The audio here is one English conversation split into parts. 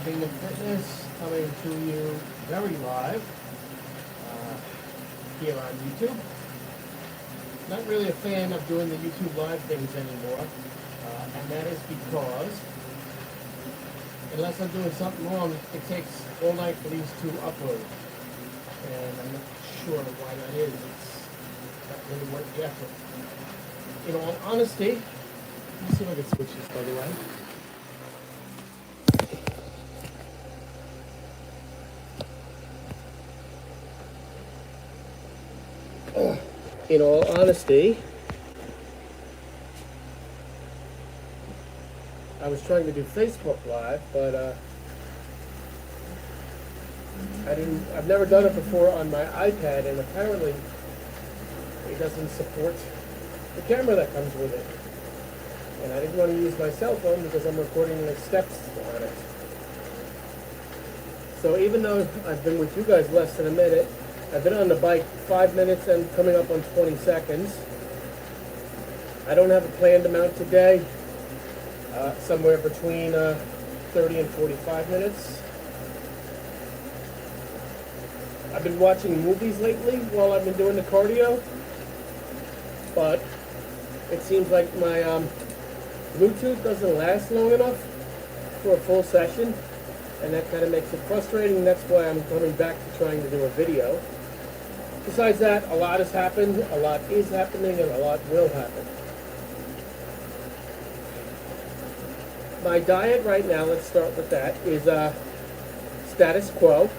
Kingdom Fitness coming to you very live here on YouTube. Not really a fan of doing the YouTube live things anymore, and that is because unless I'm doing something wrong, it takes all night for these to upload, and I'm not sure why that is. It's not really worth the effort. In all honesty, let me see if I can switch this, by the way. In all honesty, I was trying to do Facebook Live, but I've never done it before on my iPad, and apparently it doesn't support the camera that comes with it. And I didn't want to use my cell phone because I'm recording the steps on it. So even though I've been with you guys less than a minute, I've been on the bike 5 minutes and coming up on 20 seconds. I don't have a planned amount today. Somewhere between 30 and 45 minutes. I've been watching movies lately while I've been doing the cardio, but it seems like my Bluetooth doesn't last long enough for a full session, and that kind of makes it frustrating. That's why I'm coming back to trying to do a video. Besides that, a lot has happened, a lot is happening, and a lot will happen. My diet right now, let's start with that, is status quo.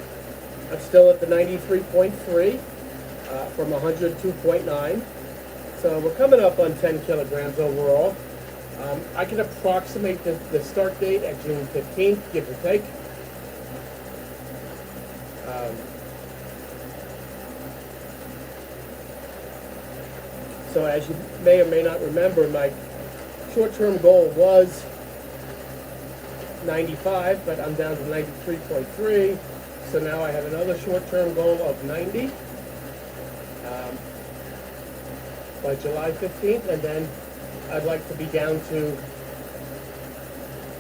I'm still at the 93.3 from 102.9. So we're coming up on 10 kilograms overall. I can approximate the start date at June 15th, give or take. So as you may or may not remember, my short-term goal was 95, but I'm down to 93.3. So now I have another short-term goal of 90 by July 15th, and then I'd like to be down to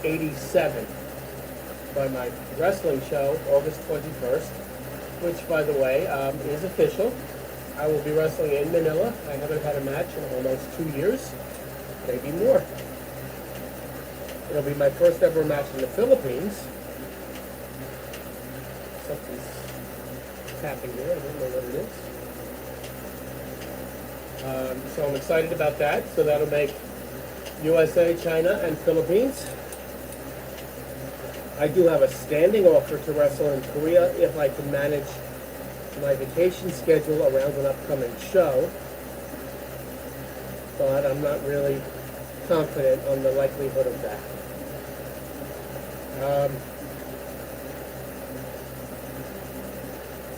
87 by my wrestling show, August 21st, which, by the way, is official. I will be wrestling in Manila. I haven't had a match in almost 2 years, maybe more. It'll be my first ever match in the Philippines. Something's tapping there. I don't know what it is. So I'm excited about that. So that'll make USA, China, and Philippines. I do have a standing offer to wrestle in Korea if I can manage my vacation schedule around an upcoming show. But I'm not really confident on the likelihood of that.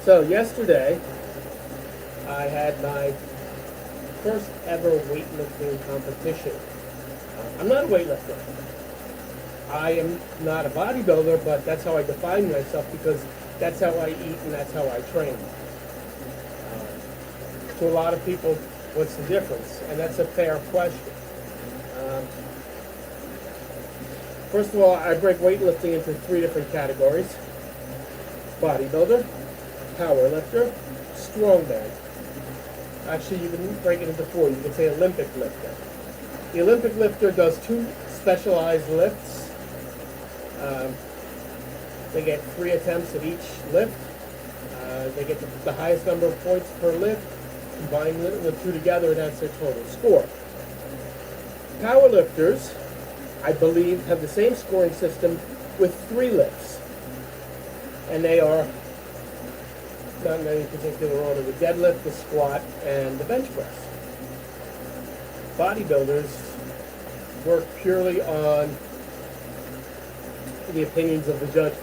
So yesterday, I had my first ever weightlifting competition. I'm not a weightlifter. I am not a bodybuilder, but that's how I define myself because that's how I eat and that's how I train. To a lot of people, what's the difference? And that's a fair question. First of all, I break weightlifting into 3 different categories: bodybuilder, powerlifter, strongman. Actually, you can break it into 4. You can say Olympic lifter. The Olympic lifter does 2 specialized lifts. They get 3 attempts at each lift. They get the highest number of points per lift. Combine the 2 together, and that's their total score. Powerlifters, I believe, have the same scoring system with 3 lifts. And they are, not in any particular order, the deadlift, the squat, and the bench press. Bodybuilders work purely on the opinions of the judge.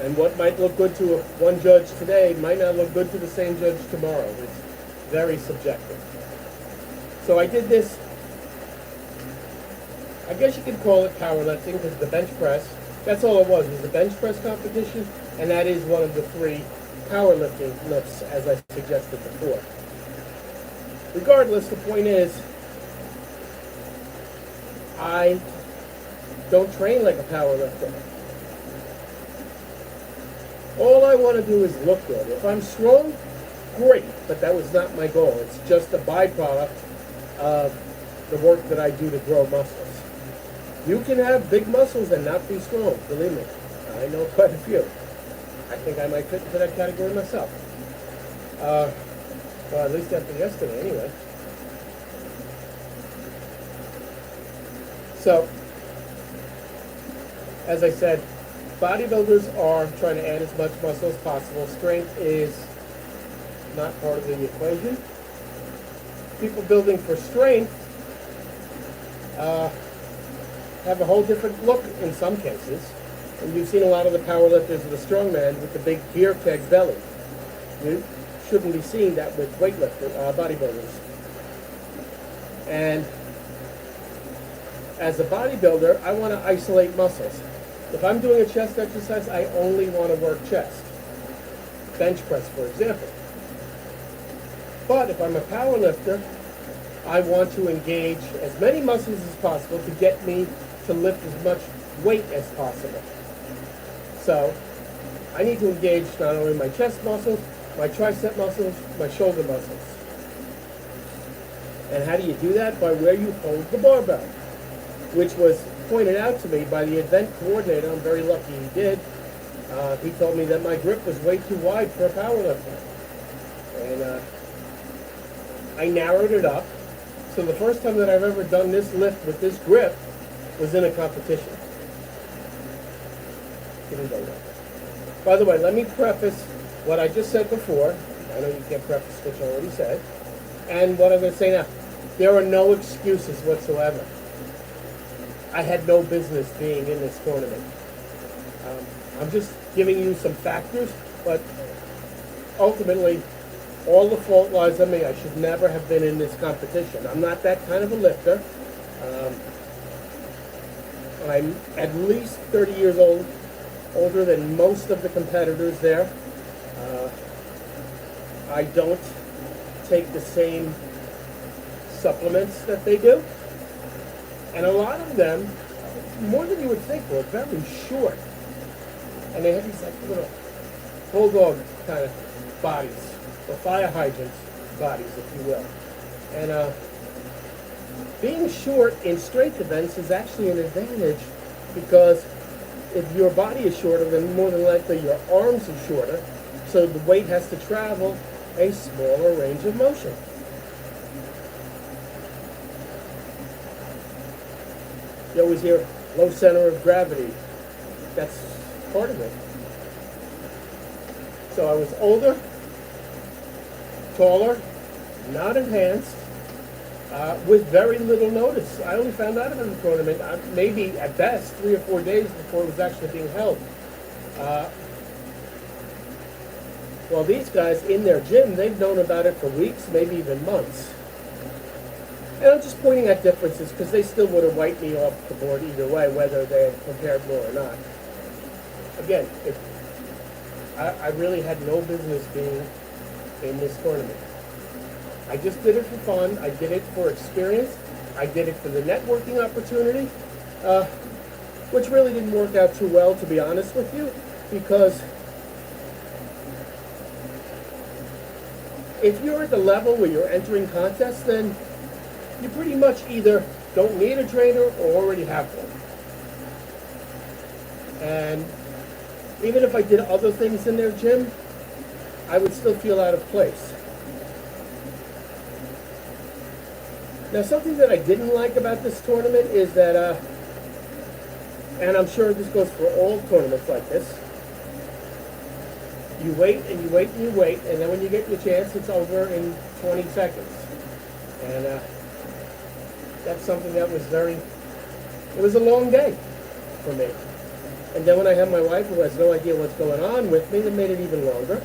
And what might look good to one judge today might not look good to the same judge tomorrow. It's very subjective. So I did this, I guess you could call it powerlifting, because the bench press, that's all it was a bench press competition, and that is one of the 3 powerlifting lifts, as I suggested before. Regardless, the point is, I don't train like a power lifter. All I want to do is look good. If I'm strong, great, but that was not my goal. It's just a byproduct of the work that I do to grow muscles. You can have big muscles and not be strong, believe me. I know quite a few. I think I might fit into that category myself. Well, at least after yesterday, anyway. So, as I said, bodybuilders are trying to add as much muscle as possible. Strength is not part of the equation. People building for strength have a whole different look in some cases. And you've seen a lot of the powerlifters of the strongman with the big beer keg belly. You shouldn't be seeing that with bodybuilders. And as a bodybuilder, I want to isolate muscles. If I'm doing a chest exercise, I only want to work chest. Bench press, for example. But if I'm a power lifter, I want to engage as many muscles as possible to get me to lift as much weight as possible. So I need to engage not only my chest muscles, my tricep muscles, my shoulder muscles. And how do you do that? By where you hold the barbell, which was pointed out to me by the event coordinator. I'm very lucky he did. He told me that my grip was way too wide for a powerlifter. And I narrowed it up. So the first time that I've ever done this lift with this grip was in a competition. Didn't go well. By the way, let me preface what I just said before. I know you can't preface what you already said. And what I'm going to say now. There are no excuses whatsoever. I had no business being in this tournament. I'm just giving you some factors, but ultimately, all the fault lies on me. I should never have been in this competition. I'm not that kind of a lifter. I'm at least 30 years older than most of the competitors there. I don't take the same supplements that they do. And a lot of them, more than you would think, were very short. And they had these like little bulldog kind of bodies, or fire hydrant bodies, if you will. And being short in strength events is actually an advantage, because if your body is shorter, then more than likely your arms are shorter, so the weight has to travel a smaller range of motion. You always hear low center of gravity. That's part of it. So I was older, taller, not enhanced, with very little notice. I only found out about the tournament maybe at best 3 or 4 days before it was actually being held. Well, these guys in their gym, they've known about it for weeks, maybe even months. And I'm just pointing at differences because they still would have wiped me off the board either way, whether they had prepared more or not. Again, I really had no business being in this tournament. I just did it for fun. I did it for experience. I did it for the networking opportunity, which really didn't work out too well, to be honest with you, because if you're at the level where you're entering contests, then you pretty much either don't need a trainer or already have one. And even if I did other things in their gym, I would still feel out of place. Now, something that I didn't like about this tournament is that, and I'm sure this goes for all tournaments like this, you wait and you wait and you wait, and then when you get your chance, it's over in 20 seconds. And that's something that was it was a long day for me. And then when I had my wife, who has no idea what's going on with me, it made it even longer.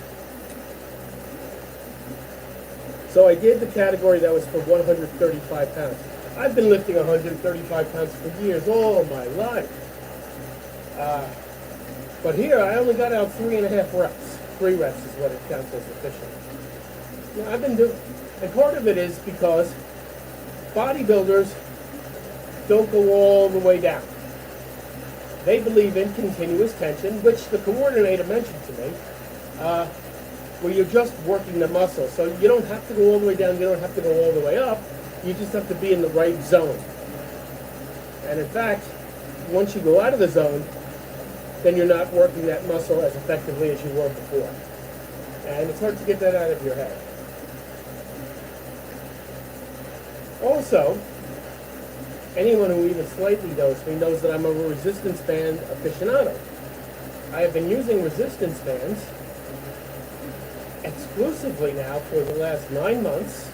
So I did the category that was for 135 pounds. I've been lifting 135 pounds for years, all my life. But here, I only got out 3.5 reps. 3 reps is what it counts as efficient. You know, I've been doing, and part of it is because bodybuilders don't go all the way down. they believe in continuous tension, which the coordinator mentioned to me, where you're just working the muscle. So you don't have to go all the way down, you don't have to go all the way up, you just have to be in the right zone. And in fact, once you go out of the zone, then you're not working that muscle as effectively as you were before. And it's hard to get that out of your head. Also, anyone who even slightly knows me knows that I'm a resistance band aficionado. I have been using resistance bands exclusively now for the last 9 months,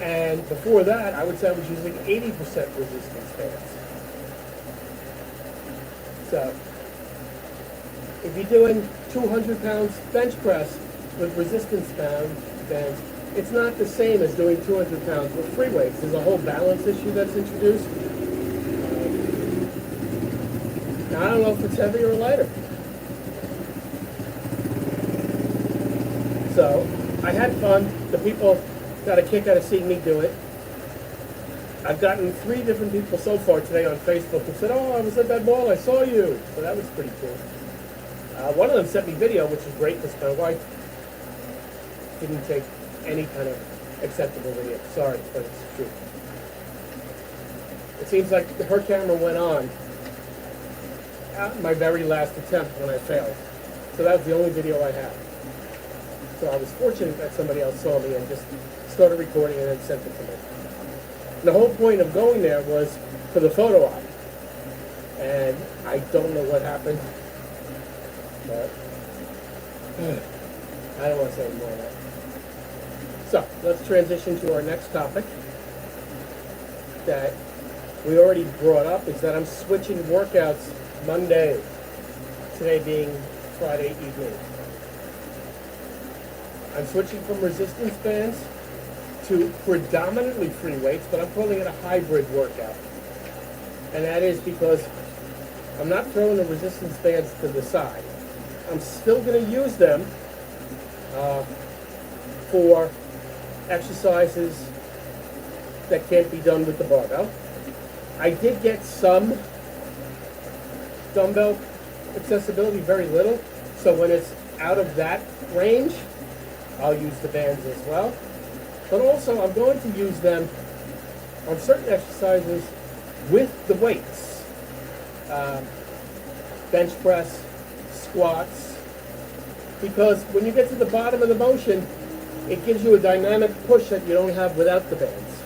and before that I would say I was using 80% resistance bands. So if you're doing 200 pounds bench press with resistance bands, it's not the same as doing 200 pounds with free weights. There's a whole balance issue that's introduced. Now I don't know if it's heavier or lighter. So I had fun. The people got a kick out of seeing me do it. I've gotten 3 different people so far today on Facebook who said, "Oh, I was at that mall, I saw you." So that was pretty cool. One of them sent me video, which was great because my wife didn't take any kind of acceptable video. Sorry, but it's true. It seems like her camera went on at my very last attempt when I failed. So that was the only video I had. So I was fortunate that somebody else saw me and just started recording and then sent it to me. And the whole point of going there was for the photo op. And I don't know what happened, but I don't want to say more of that. So let's transition to our next topic that we already brought up, is that I'm switching workouts Monday, today being Friday evening. I'm switching from resistance bands to predominantly free weights, but I'm calling it a hybrid workout. And that is because I'm not throwing the resistance bands to the side. I'm still going to use them for exercises that can't be done with the barbell. I did get some dumbbell accessibility, very little. So when it's out of that range, I'll use the bands as well. But also I'm going to use them on certain exercises with the weights. Bench press, squats, because when you get to the bottom of the motion, it gives you a dynamic push that you don't have without the bands.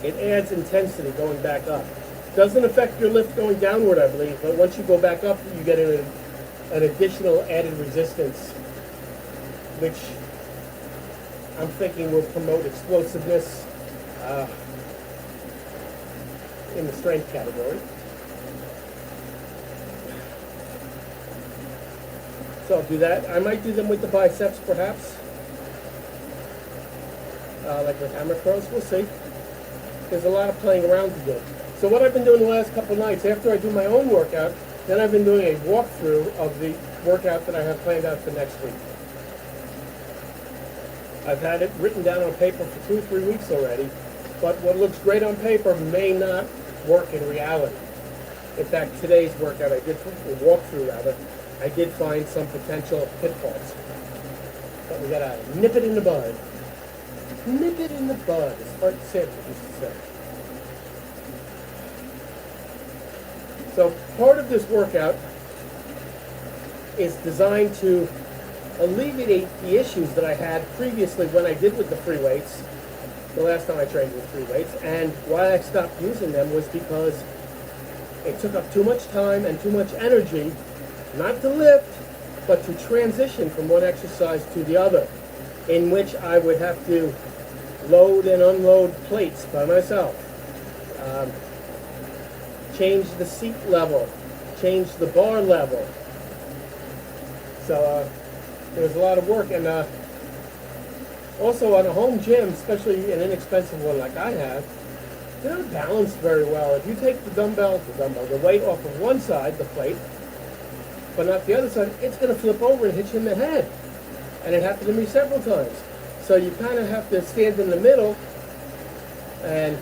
It adds intensity going back up. Doesn't affect your lift going downward, I believe, but once you go back up, you get an additional added resistance, which I'm thinking will promote explosiveness in the strength category. So I'll do that. I might do them with the biceps, perhaps. Like with hammer curls, we'll see. There's a lot of playing around to do. So what I've been doing the last couple of nights, after I do my own workout, then I've been doing a walkthrough of the workout that I have planned out for next week. I've had it written down on paper for 2 or 3 weeks already, but what looks great on paper may not work in reality. In fact, today's workout, a walkthrough rather, I did find some potential pitfalls. But we gotta nip it in the bud. Nip it in the bud, as Art Sanford used to say. So part of this workout is designed to alleviate the issues that I had previously when I did with the free weights, the last time I trained with free weights, and why I stopped using them was because it took up too much time and too much energy, not to lift, but to transition from one exercise to the other, in which I would have to load and unload plates by myself, change the seat level, change the bar level. So there was a lot of work, and also on a home gym, especially an inexpensive one like I have, they're not balanced very well. If you take the weight off of one side, the plate, but not the other side, it's going to flip over and hit you in the head. And it happened to me several times. So you kind of have to stand in the middle and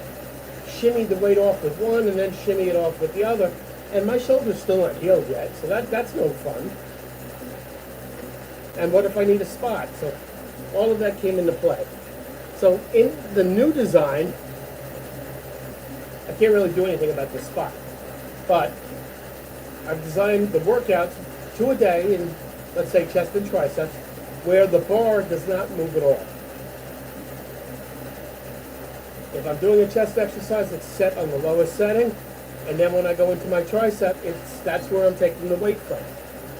shimmy the weight off with one and then shimmy it off with the other And my shoulder's still not healed yet, so that's no fun. And what if I need a spot? So all of that came into play. So in the new design, I can't really do anything about the spot, but I've designed the workouts 2 a day in, let's say, chest and triceps, where the bar does not move at all. If I'm doing a chest exercise, it's set on the lowest setting, and then when I go into my tricep, that's where I'm taking the weight from,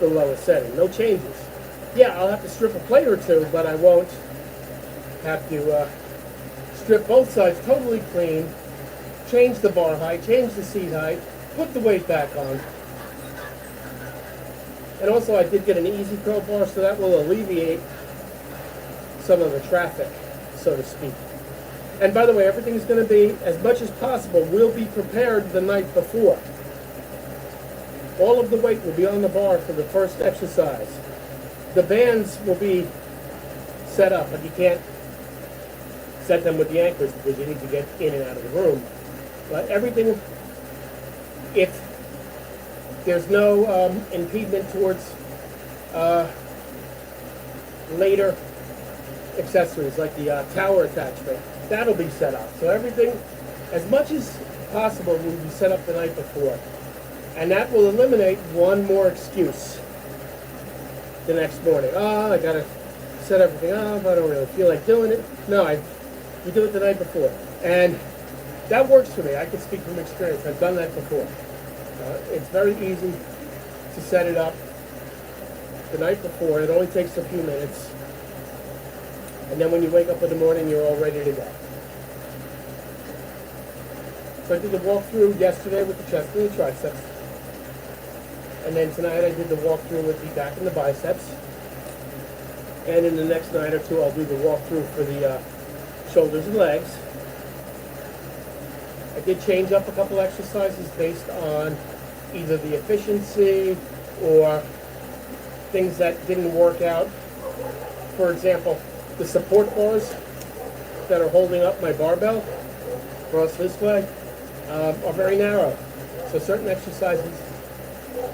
the lowest setting. No changes. Yeah, I'll have to strip a plate or two, but I won't have to strip both sides totally clean, change the bar height, change the seat height, put the weight back on. And also I did get an easy curl bar, so that will alleviate some of the traffic, so to speak. And by the way, everything is going to be, as much as possible, will be prepared the night before. All of the weight will be on the bar for the first exercise. The bands will be set up, but you can't set them with the anchors because you need to get in and out of the room. But everything, if there's no impediment towards later accessories like the tower attachment, that'll be set up. So everything, as much as possible, will be set up the night before. And that will eliminate one more excuse the next morning. Oh, I gotta set everything up, I don't really feel like doing it. No, you do it the night before. And that works for me. I can speak from experience. I've done that before. It's very easy to set it up the night before. It only takes a few minutes. And then when you wake up in the morning, you're all ready to go. So I did the walkthrough yesterday with the chest and the triceps. And then tonight I did the walkthrough with the back and the biceps. And in the next night or two, I'll do the walkthrough for the shoulders and legs. I did change up a couple exercises based on either the efficiency or things that didn't work out. For example, the support bars that are holding up my barbell across this way are very narrow. So certain exercises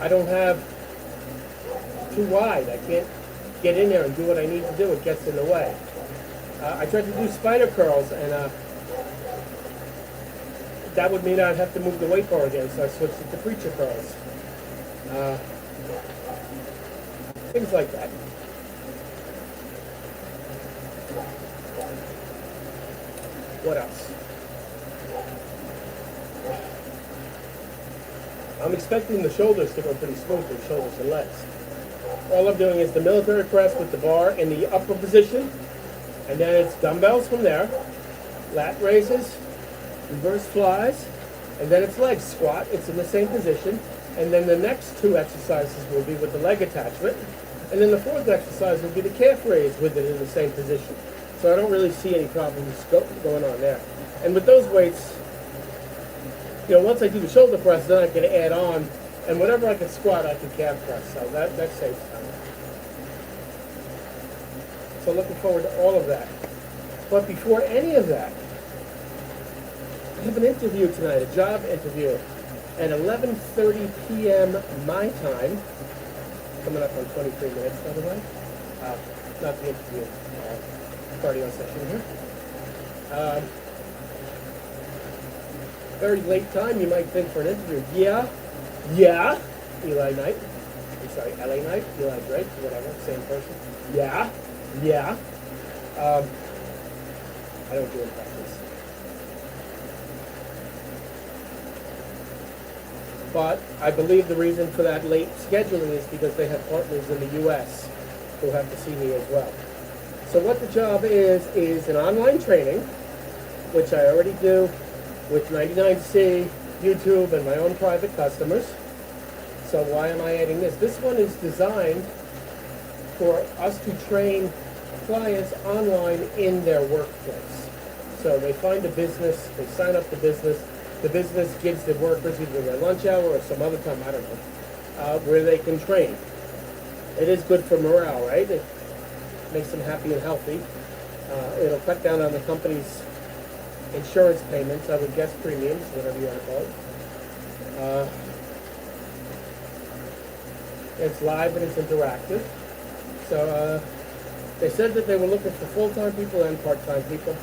I don't have too wide. I can't get in there and do what I need to do. It gets in the way. I tried to do spider curls, and that would mean I'd have to move the weight bar again, so I switched it to preacher curls. Things like that. What else? I'm expecting the shoulders to go pretty smoothly, shoulders and legs. All I'm doing is the military press with the bar in the upper position, and then it's dumbbells from there, lat raises, reverse flies, and then it's leg squat. It's in the same position, and then the next two exercises will be with the leg attachment, and then the fourth exercise will be the calf raise with it in the same position. So I don't really see any problems going on there. And with those weights, once I do the shoulder press, then I can add on, and whatever I can squat, I can calf press. So that saves time. So looking forward to all of that. But before any of that, I have an interview tonight, a job interview, at 11:30 p.m. my time. Coming up on 23 minutes, by the way. Not the interview, cardio session here. Very late time, you might think, for an interview. Yeah, Eli Knight. I'm sorry, LA Knight, Eli Drake, whatever, same person. Yeah. I don't do impressions. But I believe the reason for that late scheduling is because they have partners in the U.S. who have to see me as well. So what the job is an online training, which I already do with 99C, YouTube, and my own private customers. So why am I adding this? This one is designed for us to train clients online in their workplace. So they find a business, they sign up the business gives the workers either their lunch hour or some other time, I don't know, where they can train. It is good for morale, right? It makes them happy and healthy. It'll cut down on the company's insurance payments, I would guess premiums, whatever you want to call it. It's live and it's interactive. So they said that they were looking for full-time people and part-time people.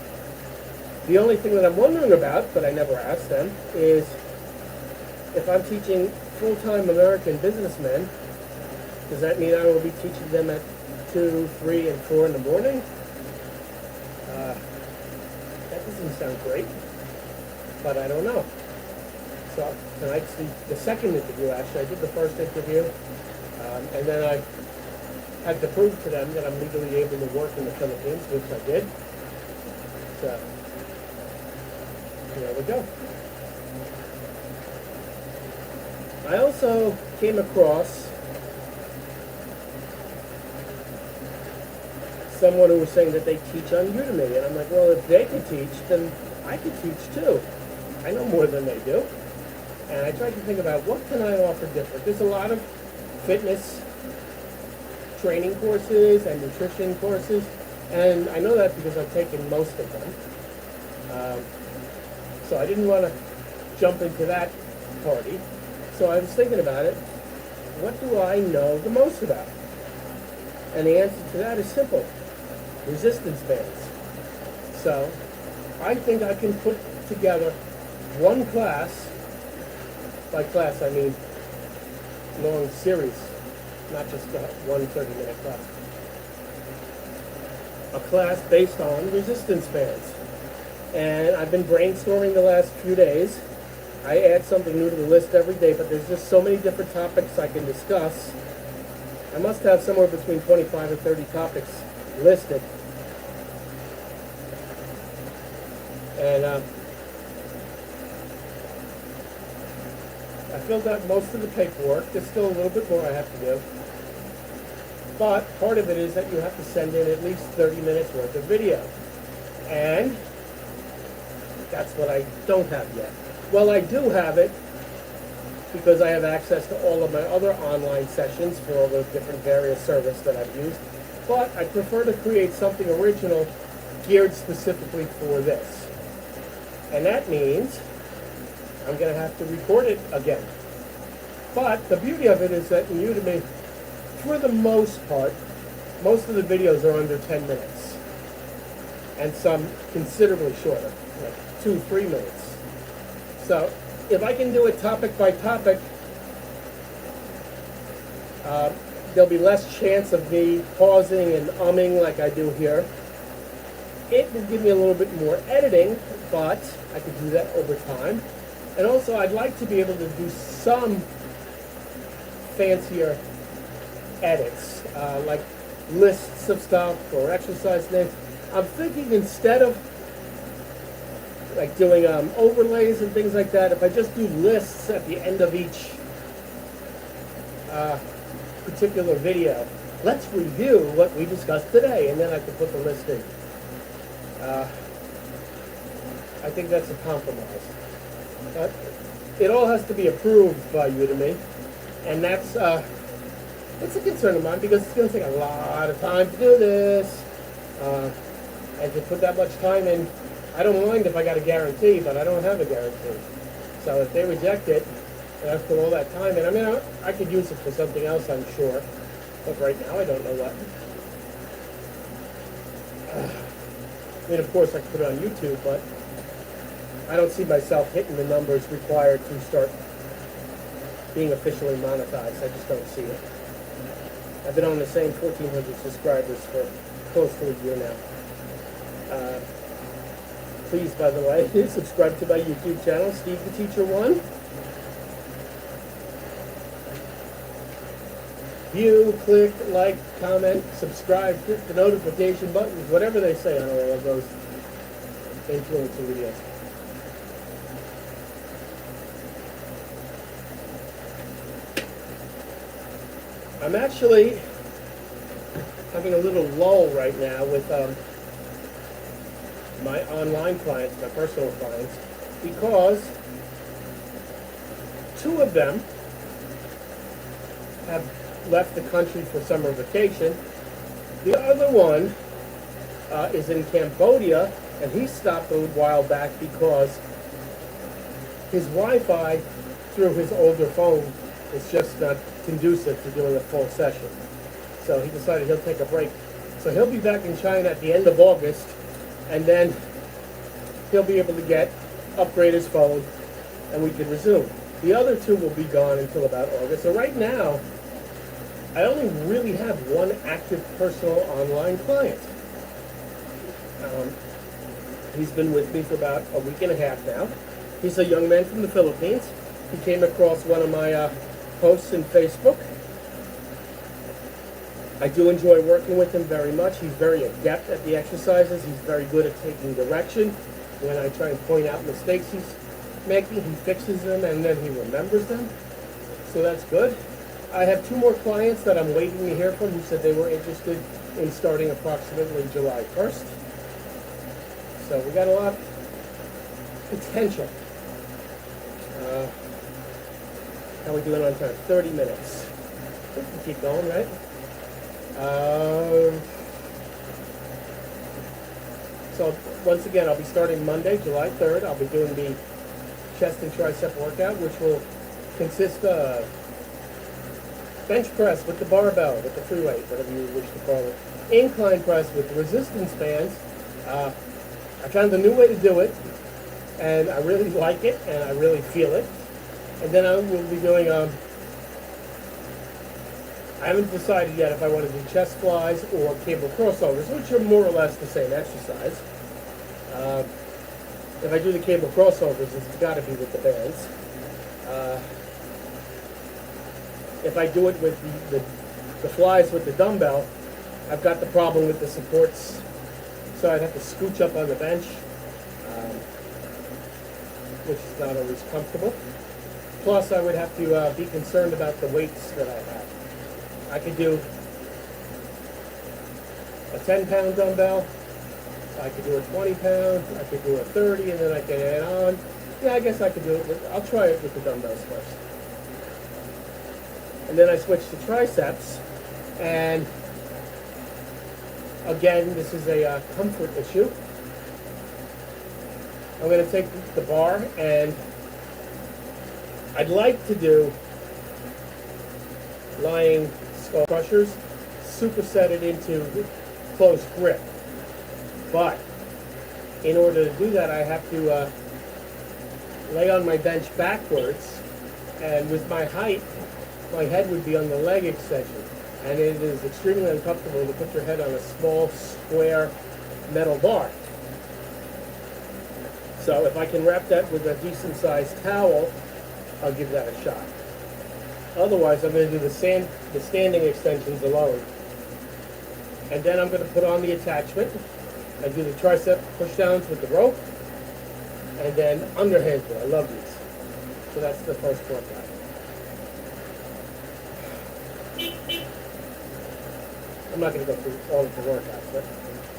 The only thing that I'm wondering about, but I never asked them, is if I'm teaching full-time American businessmen, does that mean I will be teaching them at 2, 3, and 4 in the morning? That doesn't sound great, but I don't know. So tonight's the second interview, actually. I did the first interview, and then I had to prove to them that I'm legally able to work in the Philippines, which I did. So there we go. I also came across someone who was saying that they teach on Udemy, and I'm like, well, if they could teach, then I could teach too. I know more than they do. And I tried to think about what can I offer different. There's a lot of fitness training courses and nutrition courses, and I know that because I've taken most of them. So I didn't want to jump into that party. So I was thinking about it. What do I know the most about? And the answer to that is simple. Resistance bands. So I think I can put together one class, by class I mean long series, not just one 30-minute class. A class based on resistance bands. And I've been brainstorming the last few days. I add something new to the list every day, but there's just so many different topics I can discuss. I must have somewhere between 25 and 30 topics listed. And I filled out most of the paperwork. There's still a little bit more I have to do. But part of it is that you have to send in at least 30 minutes worth of video. And that's what I don't have yet. Well, I do have it because I have access to all of my other online sessions for all the different various services that I've used. But I prefer to create something original geared specifically for this. And that means I'm going to have to record it again. But the beauty of it is that in Udemy, for the most part, most of the videos are under 10 minutes. And some considerably shorter, like 2, 3 minutes. So if I can do it topic by topic, there'll be less chance of me pausing and umming like I do here. It will give me a little bit more editing, but I could do that over time. And also, I'd like to be able to do some fancier edits, like lists of stuff or exercise names. I'm thinking instead of like doing overlays and things like that, if I just do lists at the end of each particular video, let's review what we discussed today, and then I can put the list in. I think that's a compromise. It all has to be approved by Udemy, and that's it's a concern of mine because it's going to take a lot of time to do this, and to put that much time in. I don't mind if I got a guarantee, but I don't have a guarantee. So if they reject it, and I've put all that time in, I mean, I could use it for something else, I'm sure, but right now I don't know what. I mean, of course, I could put it on YouTube, but I don't see myself hitting the numbers required to start being officially monetized. I just don't see it. I've been on the same 1,400 subscribers for close to a year now. Please, by the way, subscribe to my YouTube channel, stevetheteacher1. View, click, like, comment, subscribe, hit the notification buttons, whatever they say on all of those influencer videos. I'm actually having a little lull right now with my online clients, my personal clients, because 2 of them have left the country for summer vacation. The other one is in Cambodia, and he stopped a while back because his Wi-Fi through his older phone It's just not conducive to doing a full session. So he decided he'll take a break. So he'll be back in China at the end of August, and then he'll be able to upgrade his phone, and we can resume. The other two will be gone until about August. So right now, I only really have one active personal online client. He's been with me for about a week and a half now. He's a young man from the Philippines. He came across one of my posts in Facebook. I do enjoy working with him very much. He's very adept at the exercises. He's very good at taking direction. When I try and point out mistakes he's making, he fixes them and then he remembers them. So that's good. I have two more clients that I'm waiting to hear from who said they were interested in starting approximately July 1st. So we got a lot of potential. How are we doing on time? 30 minutes. We can keep going, right? So once again, I'll be starting Monday, July 3rd. I'll be doing the chest and tricep workout, which will consist of bench press with the barbell, with the free weight, whatever you wish to call it. Incline press with resistance bands. I found a new way to do it, and I really like it, and I really feel it. And then I will be doing, I haven't decided yet if I want to do chest flies or cable crossovers, which are more or less the same exercise. If I do the cable crossovers, it's got to be with the bands. If I do it with the flies with the dumbbell, I've got the problem with the supports, so I'd have to scooch up on the bench, which is not always comfortable. Plus, I would have to be concerned about the weights that I have. I could do a 10-pound dumbbell, I could do a 20-pound, I could do a 30, and then I can add on. Yeah, I guess I could do it. I'll try it with the dumbbells first. And then I switch to triceps, and again, this is a comfort issue. I'm going to take the bar, and I'd like to do lying skull crushers, superset it into close grip. But in order to do that, I have to lay on my bench backwards, and with my height, my head would be on the leg extension. And it is extremely uncomfortable to put your head on a small, square metal bar. So if I can wrap that with a decent-sized towel, I'll give that a shot. Otherwise, I'm going to do the standing extensions alone. And then I'm going to put on the attachment. I do the tricep pushdowns with the rope. And then underhand pull. I love these. So that's the first workout. I'm not going to go through all of the workouts. But,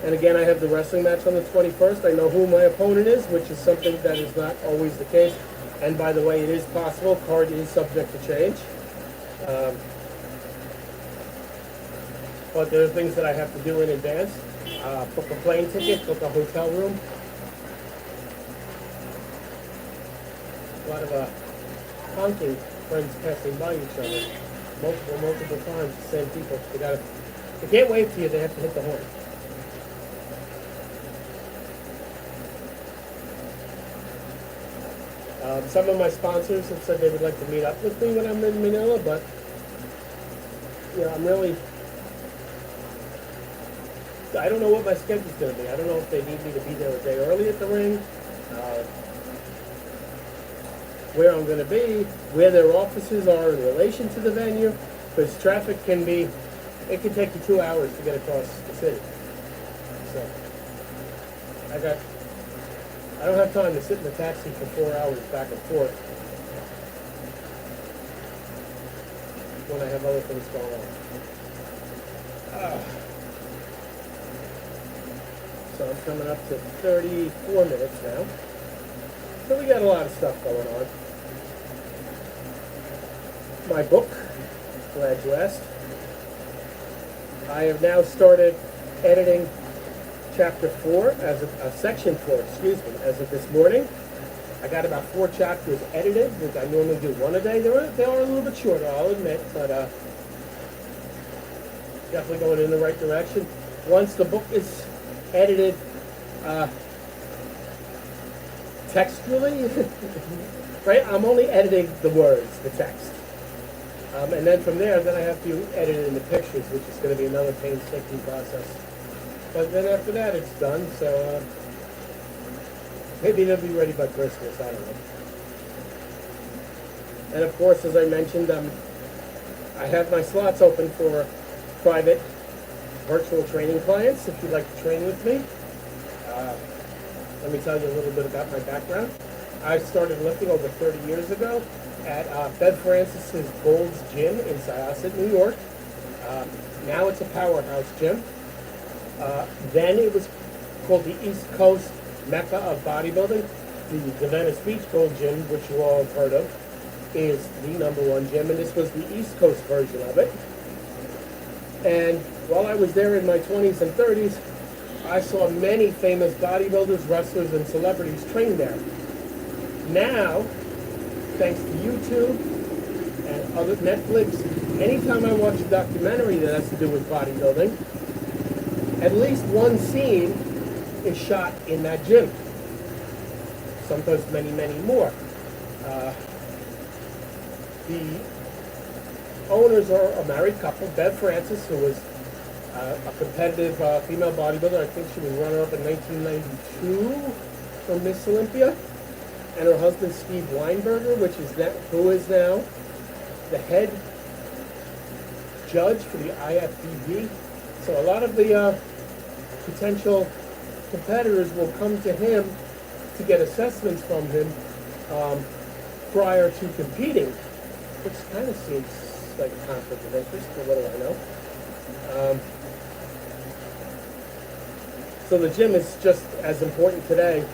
and again, I have the wrestling match on the 21st. I know who my opponent is, which is something that is not always the case. And by the way, it is possible. Card is subject to change. But there are things that I have to do in advance. Book a plane ticket, book a hotel room. A lot of honking, friends passing by each other. Multiple times, the same people. They can't wave to you, they have to hit the horn. Some of my sponsors have said they would like to meet up with me when I'm in Manila, but I'm really, I don't know what my schedule's going to be. I don't know if they need me to be there a day early at the ring, where I'm going to be, where their offices are in relation to the venue, because traffic can be, it can take you 2 hours to get across the city. So, I don't have time to sit in the taxi for 4 hours back and forth when I have other things going on. So I'm coming up to 34 minutes now. So we got a lot of stuff going on. My book, glad you asked. I have now started editing chapter 4, section 4, as of this morning. I got about 4 chapters edited, which I normally do one a day. They are a little bit shorter, I'll admit, but definitely going in the right direction. Once the book is edited textually, right? I'm only editing the words, the text. And then from there, then I have to edit it in the pictures, which is going to be another painstaking process. But then after that, it's done, so maybe they'll be ready by Christmas, I don't know. And of course, as I mentioned, I have my slots open for private virtual training clients, if you'd like to train with me. Let me tell you a little bit about my background. I started lifting over 30 years ago at Bev Francis's Gold's Gym in Syosset, New York. Now it's a powerhouse gym. Then it was called the East Coast Mecca of Bodybuilding. The Venice Beach Gold Gym, which you all have heard of, is the #1 gym, and this was the East Coast version of it. And while I was there in my 20s and 30s, I saw many famous bodybuilders, wrestlers, and celebrities train there. Now, thanks to YouTube and other Netflix, anytime I watch a documentary that has to do with bodybuilding, at least one scene is shot in that gym. Sometimes many, many more. The owners are a married couple, Bev Francis, who was a competitive female bodybuilder. I think she was runner-up in 1992 for Miss Olympia. And her husband, Steve Weinberger, who is now the head judge for the IFBB. So a lot of the potential competitors will come to him to get assessments from him prior to competing, which kind of seems like a conflict of interest, but what do I know? So the gym is just as important today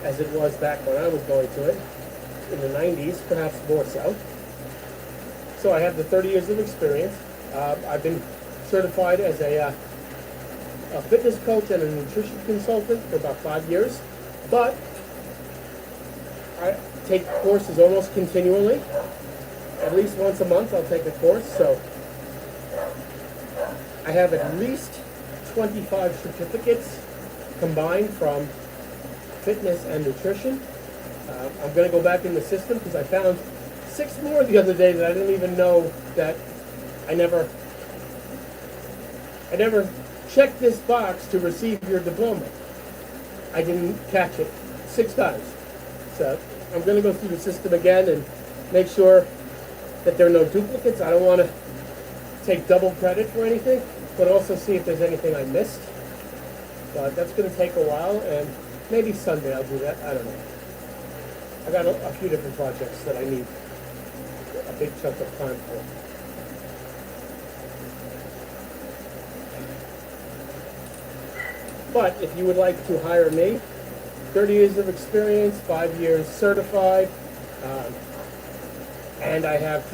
as it was back when I was going to it in the 90s, perhaps more so. So I have the 30 years of experience. I've been certified as a fitness coach and a nutrition consultant for about 5 years, but I take courses almost continually. At least once a month I'll take a course, so I have at least 25 certificates combined from fitness and nutrition. I'm going to go back in the system because I found 6 more the other day that I didn't even know that I never checked this box to receive your diploma. I didn't catch it 6 times. So I'm going to go through the system again and make sure that there are no duplicates. I don't want to take double credit for anything, but also see if there's anything I missed. But that's going to take a while, and maybe Sunday I'll do that. I don't know. I got a few different projects that I need a big chunk of time for. But if you would like to hire me, 30 years of experience, 5 years certified, and I have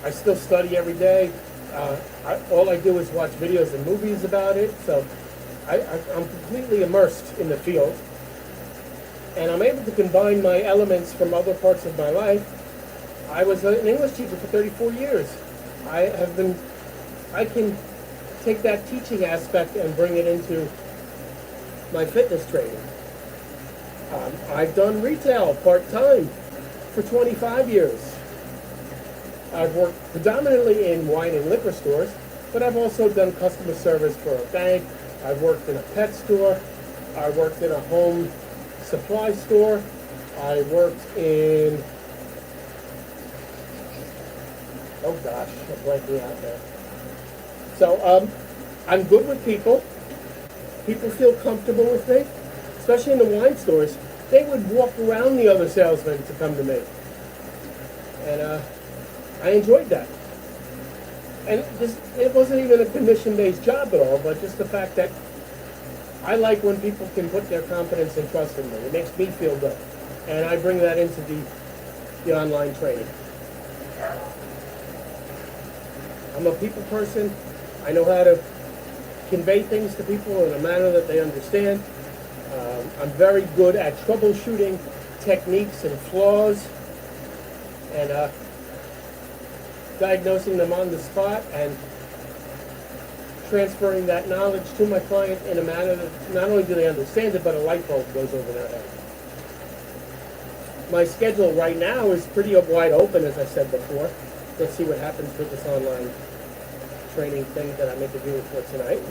I still study every day. All I do is watch videos and movies about it, so I'm completely immersed in the field. And I'm able to combine my elements from other parts of my life. I was an English teacher for 34 years. I can take that teaching aspect and bring it into my fitness training. I've done retail part-time for 25 years. I've worked predominantly in wine and liquor stores, but I've also done customer service for a bank. I've worked in a pet store. I worked in a home supply store. I worked in, oh gosh, I'm blanking out there. So I'm good with people. People feel comfortable with me, especially in the wine stores. They would walk around the other salesmen to come to me. And I enjoyed that. And it wasn't even a commission-based job at all, but just the fact that I like when people can put their confidence and trust in me. It makes me feel good. And I bring that into the online training. I'm a people person. I know how to convey things to people in a manner that they understand. I'm very good at troubleshooting techniques and flaws, and diagnosing them on the spot, and transferring that knowledge to my client in a manner that not only do they understand it, but a light bulb goes over their head. My schedule right now is pretty wide open, as I said before. Let's see what happens with this online training thing that I'm interviewing for tonight.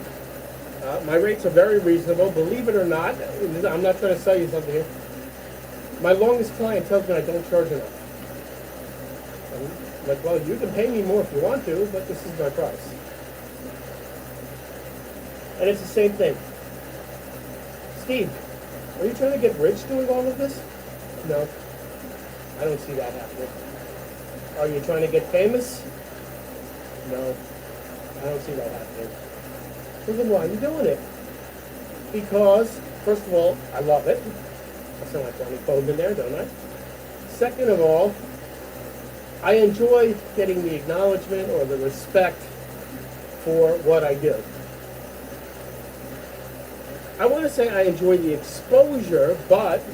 My rates are very reasonable. Believe it or not, I'm not trying to sell you something here. My longest client tells me I don't charge enough. I'm like, well, you can pay me more if you want to, but this is my price. And it's the same thing. Steve, are you trying to get rich doing all of this? No, I don't see that happening. Are you trying to get famous? No, I don't see that happening. Well, then why are you doing it? Because, first of all, I love it. I sound like Johnny Fogelman there, don't I? Second of all, I enjoy getting the acknowledgement or the respect for what I do. I want to say I enjoy the exposure, but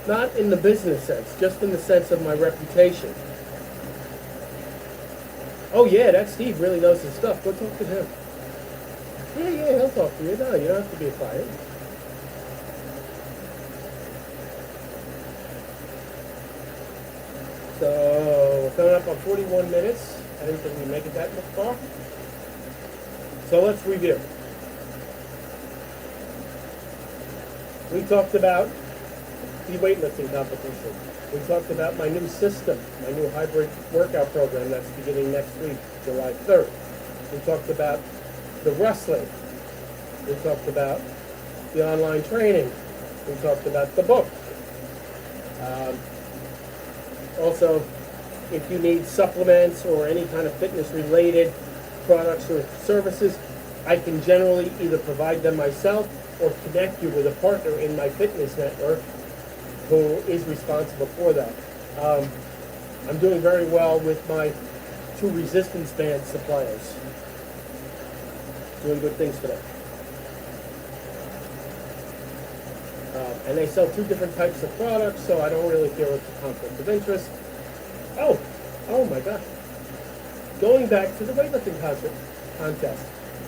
not in the business sense, just in the sense of my reputation. Oh yeah, that Steve really knows his stuff. Go talk to him. Yeah, he'll talk to you. No, you don't have to be a client. So, we're coming up on 41 minutes. I didn't think we'd make it that much far. So let's review. We talked about the weightlifting competition. We talked about my new system, my new hybrid workout program that's beginning next week, July 3rd. We talked about the wrestling. We talked about the online training. We talked about the book. Also, if you need supplements or any kind of fitness-related products or services, I can generally either provide them myself or connect you with a partner in my fitness network who is responsible for that. I'm doing very well with my 2 resistance band suppliers. Doing good things for them. And they sell 2 different types of products, so I don't really feel it's a conflict of interest. Oh my gosh. Going back to the weightlifting contest.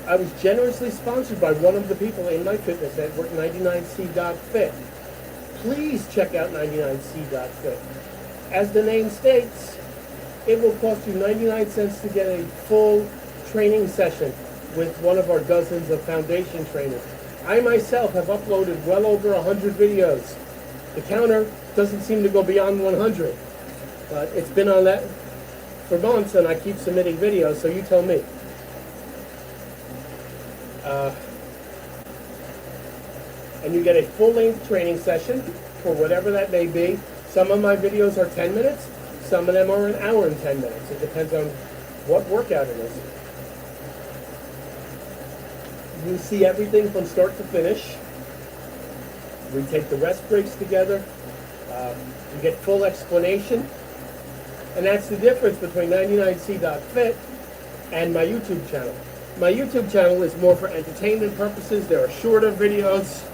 I was generously sponsored by one of the people in my fitness network, 99c.fit. Please check out 99c.fit. As the name states, it will cost you 99 cents to get a full training session with one of our dozens of foundation trainers. I myself have uploaded well over 100 videos. The counter doesn't seem to go beyond 100. But it's been on that for months, and I keep submitting videos, so you tell me. And you get a full-length training session for whatever that may be. Some of my videos are 10 minutes. Some of them are an hour and 10 minutes. It depends on what workout it is. You see everything from start to finish. We take the rest breaks together. You get full explanation. And that's the difference between 99c.fit and my YouTube channel. My YouTube channel is more for entertainment purposes. There are shorter videos.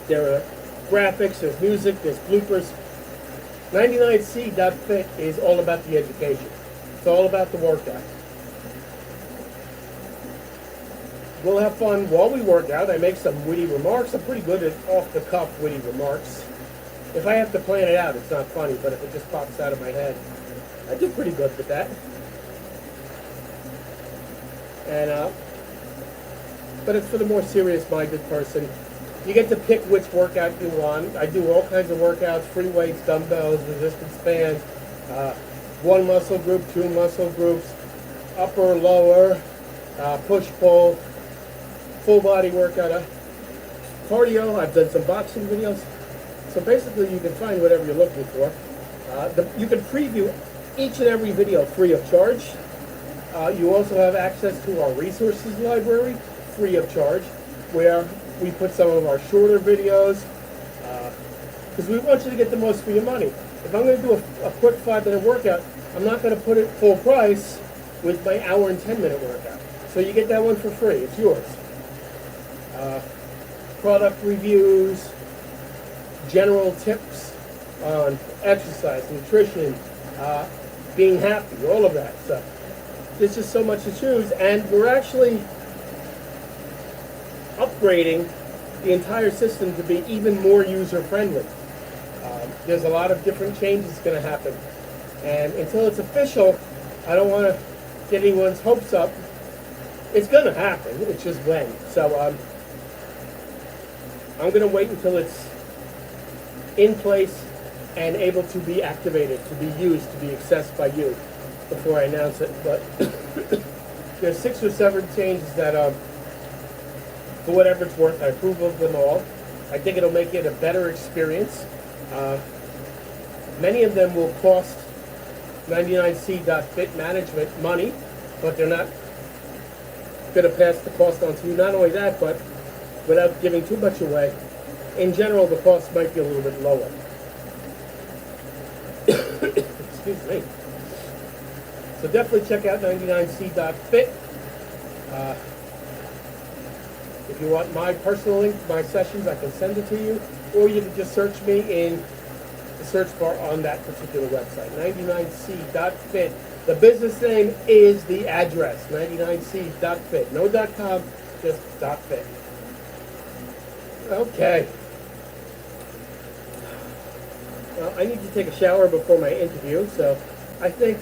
There are graphics, there's music, there's bloopers. 99c.fit is all about the education. It's all about the workout. We'll have fun while we work out. I make some witty remarks. I'm pretty good at off-the-cuff witty remarks. If I have to plan it out, it's not funny, but if it just pops out of my head, I do pretty good with that. And but it's for the more serious-minded person. You get to pick which workout you want. I do all kinds of workouts: free weights, dumbbells, resistance bands, 1 muscle group, 2 muscle groups, upper, lower, push-pull, full-body workout, cardio. I've done some boxing videos. So basically, you can find whatever you're looking for. You can preview each and every video free of charge. You also have access to our resources library, free of charge, where we put some of our shorter videos, because we want you to get the most for your money. If I'm going to do a quick 5-minute workout, I'm not going to put it full price with my hour and 10-minute workout. So you get that one for free. It's yours. Product reviews, general tips on exercise, nutrition, being happy, all of that stuff. There's just so much to choose, and we're actually upgrading the entire system to be even more user-friendly. There's a lot of different changes going to happen, and until it's official, I don't want to get anyone's hopes up. It's going to happen, it's just when. So I'm going to wait until it's in place and able to be activated, to be used, to be accessed by you before I announce it. But there's 6 or 7 changes that, for whatever it's worth, I approve of them all. I think it'll make it a better experience. Many of them will cost 99c.fit management money, but they're not going to pass the cost on to you. Not only that, but without giving too much away, in general, the cost might be a little bit lower. Excuse me. So definitely check out 99c.fit. If you want my personal link to my sessions, I can send it to you, or you can just search me in the search bar on that particular website, 99c.fit. The business name is the address, 99c.fit. No .com, just .fit. Okay. Well, I need to take a shower before my interview, so I think,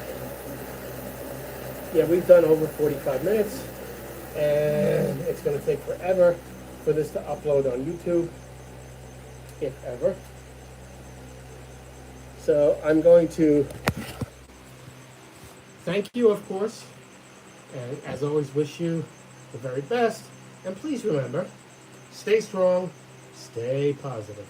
yeah, we've done over 45 minutes, and it's going to take forever for this to upload on YouTube, if ever. So I'm going to thank you, of course, and as always, wish you the very best. And please remember, stay strong, stay positive.